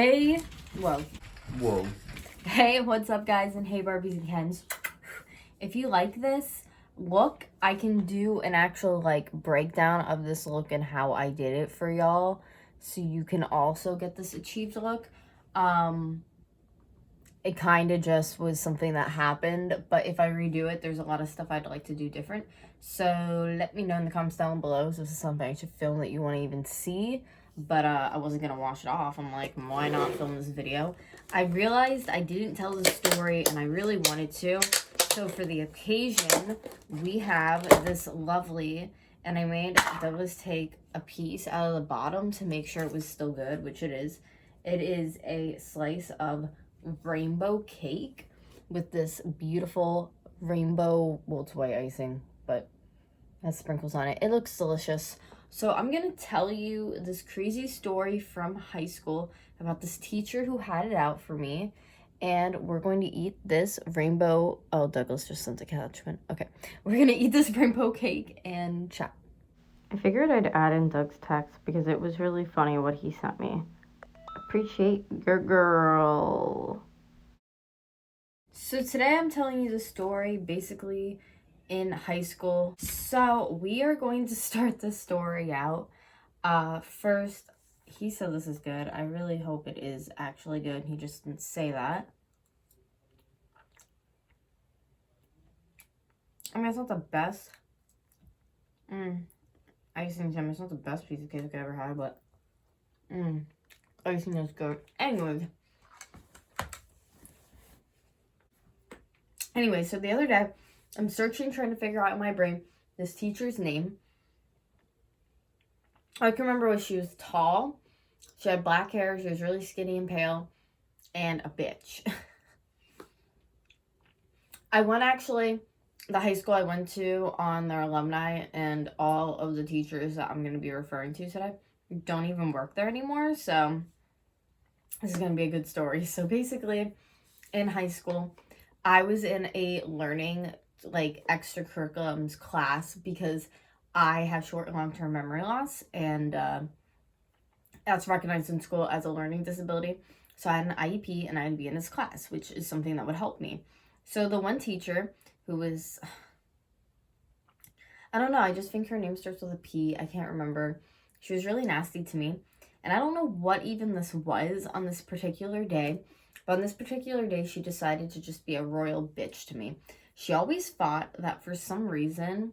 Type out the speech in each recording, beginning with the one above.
Hey, whoa. Whoa. Hey, what's up, guys, and hey, Barbies and Kens. If you like this look, I can do an actual, breakdown of this look and how I did it for y'all, so you can also get this achieved look. It kind of just was something that happened, but if I redo it, there's a lot of stuff I'd like to do different. So let me know in the comments down below if this is something I should film that you want to even see. But I wasn't going to wash it off. I'm like, why not film this video? I realized I didn't tell the story, and I really wanted to. So for the occasion, we have this lovely, and I made Douglas take a piece out of the bottom to make sure it was still good, which it is. It is a slice of rainbow cake with this beautiful rainbow, well, it's white icing, but has sprinkles on it. It looks delicious. So I'm gonna tell you this crazy story from high school about this teacher who had it out for me, and we're going to eat this rainbow. Oh, Douglas just sent a catchment. Okay, we're gonna eat this rainbow cake and chat. I figured I'd add in Doug's text because it was really funny what he sent me. Appreciate your girl. So today I'm telling you the story basically in high school. So we are going to start the story out. First, he said this is good. I really hope it is actually good. He just didn't say that. I mean, it's not the best. Icing gem. It's not the best piece of cake I ever had, but icing is good. Anyway, so the other day, I'm searching, trying to figure out in my brain this teacher's name. All I can remember was she was tall, she had black hair, she was really skinny and pale, and a bitch. I went the high school I went to on their alumni, and all of the teachers that I'm going to be referring to today don't even work there anymore, so this is going to be a good story. So basically, in high school, I was in a learning, extracurriculums class because I have short and long-term memory loss, and that's recognized in school as a learning disability. So I had an IEP, and I had to be in this class, which is something that would help me. So the one teacher who was, I don't know, I just think her name starts with a P. I can't remember. She was really nasty to me, and I don't know what even this was on this particular day. But on this particular day, she decided to just be a royal bitch to me. She always thought that for some reason,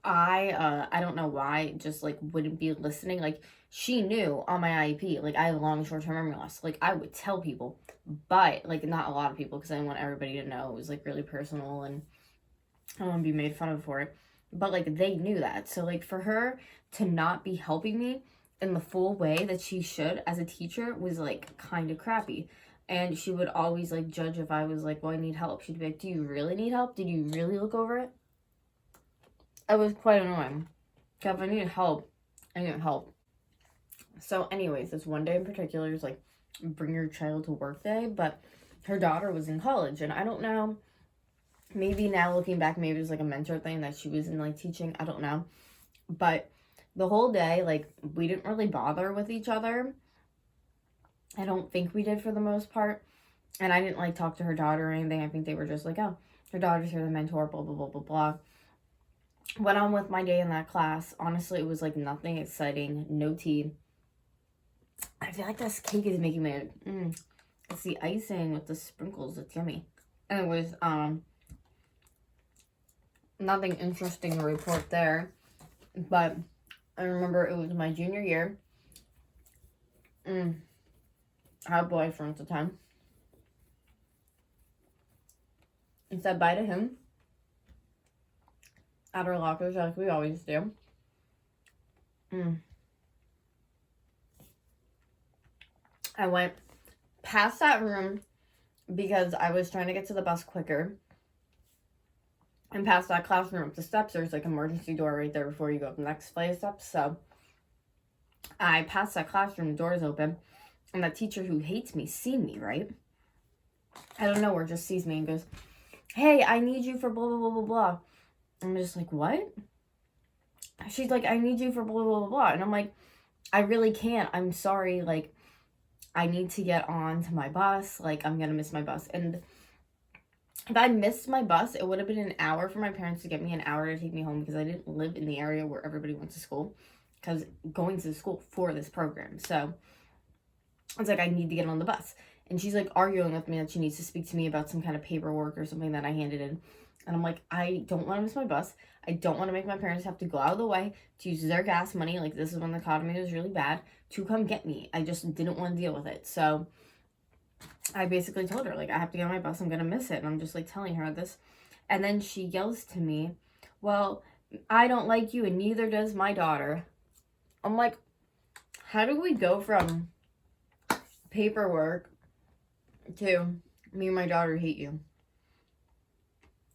I don't know why, just, wouldn't be listening. She knew on my IEP, I had long short-term memory loss. I would tell people, but, not a lot of people, because I didn't want everybody to know. It was, really personal, and I don't want to be made fun of for it. But, they knew that. So, for her to not be helping me in the full way that she should as a teacher was, kind of crappy. And she would always, judge if I was well, I need help. She'd be like, do you really need help? Did you really look over it? It was quite annoying. Because if I needed help, I needed help. So anyways, this one day in particular is, bring your child to work day. But her daughter was in college. And I don't know. Maybe now looking back, maybe it was, a mentor thing that she was in, teaching. I don't know. But the whole day, we didn't really bother with each other. I don't think we did for the most part. And I didn't, talk to her daughter or anything. I think they were just oh, her daughter's here, the mentor, blah, blah, blah, blah, blah. Went on with my day in that class. Honestly, it was, nothing exciting. No tea. I feel like this cake is making me... It's the icing with the sprinkles. It's yummy. Anyways, nothing interesting to report there. But I remember it was my junior year. I had a boyfriend at the time. And said bye to him at our lockers like we always do. I went past that room because I was trying to get to the bus quicker. And past that classroom up the steps, there's an emergency door right there before you go up the next flight of steps. So I passed that classroom, the door's open. And that teacher who hates me seen me, right? I don't know where, just sees me and goes, hey, I need you for blah, blah, blah, blah, blah. I'm just what? She's I need you for blah, blah, blah, blah. And I'm I really can't. I'm sorry. I need to get on to my bus. Like, I'm going to miss my bus. And if I missed my bus, it would have been an hour for my parents to get me, an hour to take me home, because I didn't live in the area where everybody went to school, because going to school for this program. So it's like, I need to get on the bus. And she's like arguing with me that she needs to speak to me about some kind of paperwork or something that I handed in. And I'm like, I don't want to miss my bus. I don't want to make my parents have to go out of the way to use their gas money. Like, this is when the economy was really bad, to come get me. I just didn't want to deal with it. So I basically told her, like, I have to get on my bus. I'm going to miss it. And I'm just, like, telling her this. And then she yells to me, well, I don't like you and neither does my daughter. I'm like, how do we go from paperwork to me and my daughter hate you?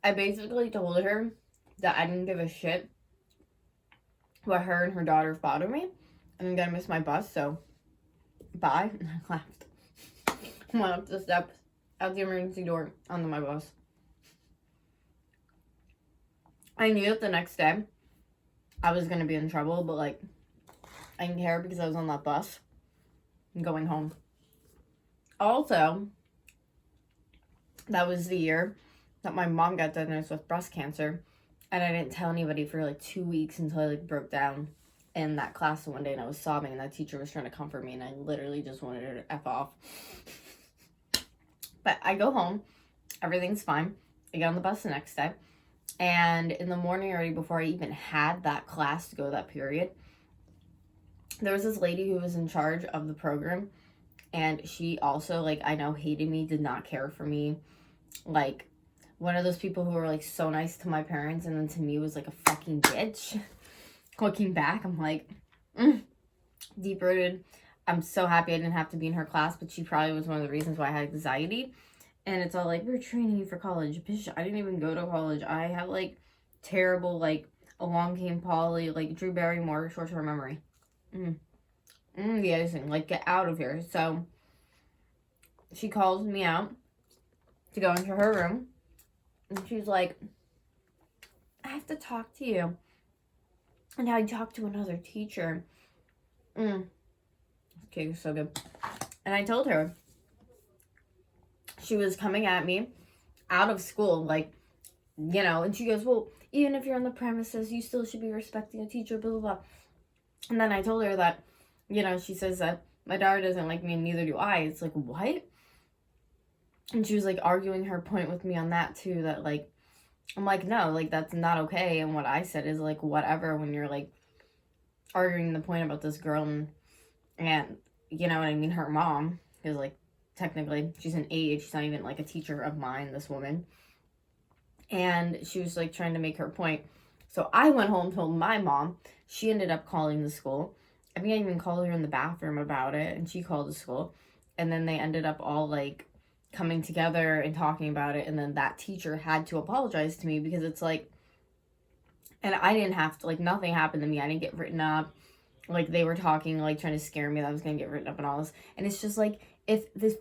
I basically told her that I didn't give a shit what her and her daughter thought of me. And I'm going to miss my bus, so bye. And I left. Went up the steps, out the emergency door, onto my bus. I knew that the next day I was going to be in trouble, but, like, I didn't care because I was on that bus and going home. Also, that was the year that my mom got diagnosed with breast cancer, and I didn't tell anybody for, like, 2 weeks until I, like, broke down in that class one day, and I was sobbing, and that teacher was trying to comfort me, and I literally just wanted her to F off. But I go home, everything's fine. I get on the bus the next day, and in the morning already, before I even had that class to go that period, there was this lady who was in charge of the program, and she also, like, I know, hated me, did not care for me. Like, one of those people who were, like, so nice to my parents, and then to me was, like, a fucking bitch. Looking back, I'm like, deep-rooted. I'm so happy I didn't have to be in her class, but she probably was one of the reasons why I had anxiety. And it's all like, we're training you for college. Bitch, I didn't even go to college. I have, like, terrible, like, along came Polly, like, Drew Barrymore, short-term memory. The icing, like, get out of here. So she calls me out to go into her room, and she's like, I have to talk to you. And I talked to another teacher. Okay, so good. And I told her she was coming at me out of school, like, you know, and she goes, well, even if you're on the premises, you still should be respecting a teacher, blah, blah, blah. And then I told her that, you know, she says that my daughter doesn't like me and neither do I. It's like, what? And she was, like, arguing her point with me on that, too, that, like, I'm like, no, like, that's not okay. And what I said is, like, whatever, when you're, like, arguing the point about this girl and you know what I mean, her mom is, like, technically, she's an aide. She's not even, like, a teacher of mine, this woman. And she was, like, trying to make her point. So I went home, told my mom. She ended up calling the school. I think I even called her in the bathroom about it, and she called the school. And then they ended up all, like, coming together and talking about it. And then that teacher had to apologize to me, because it's like, and I didn't have to, like, nothing happened to me. I didn't get written up. Like, they were talking, like, trying to scare me that I was going to get written up and all this. And it's just, like, if this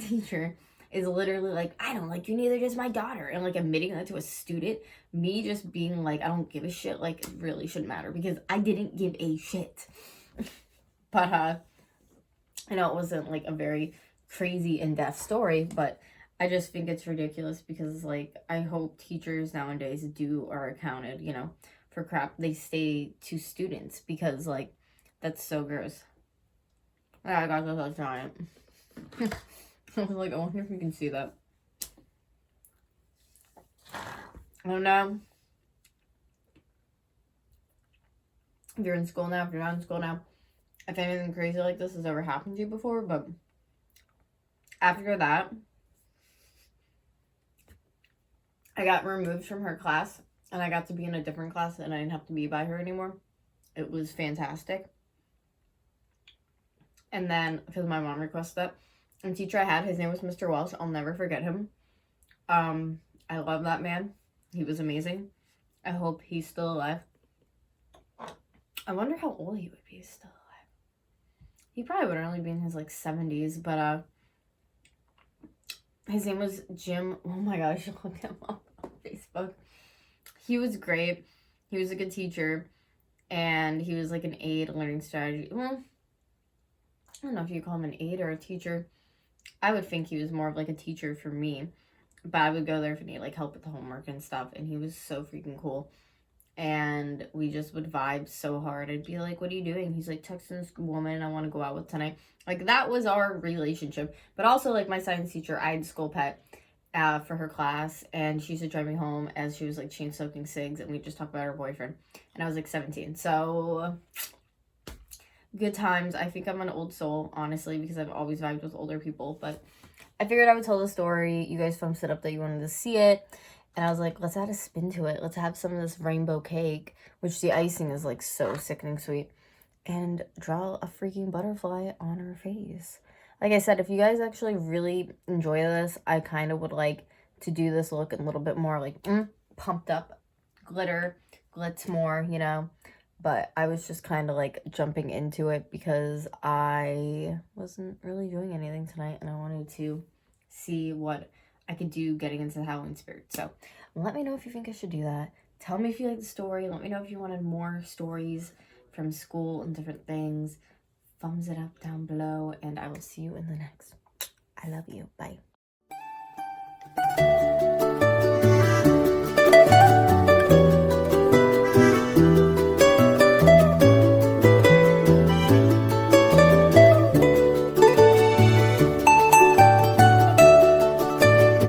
teacher is literally like, I don't like you, neither does my daughter, and, like, admitting that to a student, me just being like, I don't give a shit, like, it really shouldn't matter, because I didn't give a shit. But, I know it wasn't, like, a very crazy in-depth story, but I just think it's ridiculous, because, like, I hope teachers nowadays are accounted, you know, for crap they say to students, because, like, that's so gross. I got this giant. I was like, I wonder if you can see that. I don't know if you're in school now, if you're not in school now, if anything crazy like this has ever happened to you before, but after that, I got removed from her class, and I got to be in a different class, and I didn't have to be by her anymore. It was fantastic. And then, because my mom requested it, and the teacher I had, his name was Mr. Welsh. I'll never forget him. I love that man. He was amazing. I hope he's still alive. I wonder how old he would be still alive. He probably would only be in his, like, 70s, but, his name was Jim. Oh my gosh, I should look him up on Facebook. He was great. He was a good teacher, and he was, like, an aide learning strategy. Well, don't know if you call him an aide or a teacher. I would think he was more of like a teacher for me, but I would go there if I need like help with the homework and stuff, and he was so freaking cool. And we just would vibe so hard. I'd be like, what are you doing? He's like, texting this woman I want to go out with tonight. Like, that was our relationship. But also, like, my science teacher, I had a school pet for her class, and she used to drive me home as she was like chain smoking cigs, and we just talk about her boyfriend. And I was like 17. So good times. I think I'm an old soul, honestly, because I've always vibed with older people. But I figured I would tell the story. You guys thumbs it up that you wanted to see it. And I was like, let's add a spin to it. Let's have some of this rainbow cake, which the icing is like so sickening sweet. And draw a freaking butterfly on her face. Like I said, if you guys actually really enjoy this, I kind of would like to do this look a little bit more like pumped up, glitter, glitz more, you know. But I was just kind of like jumping into it because I wasn't really doing anything tonight, and I wanted to see what I could do getting into the Halloween spirit. So let me know if you think I should do that. Tell me if you like the story. Let me know if you wanted more stories from school and different things. Thumbs it up down below, and I will see you in the next. I love you. Bye.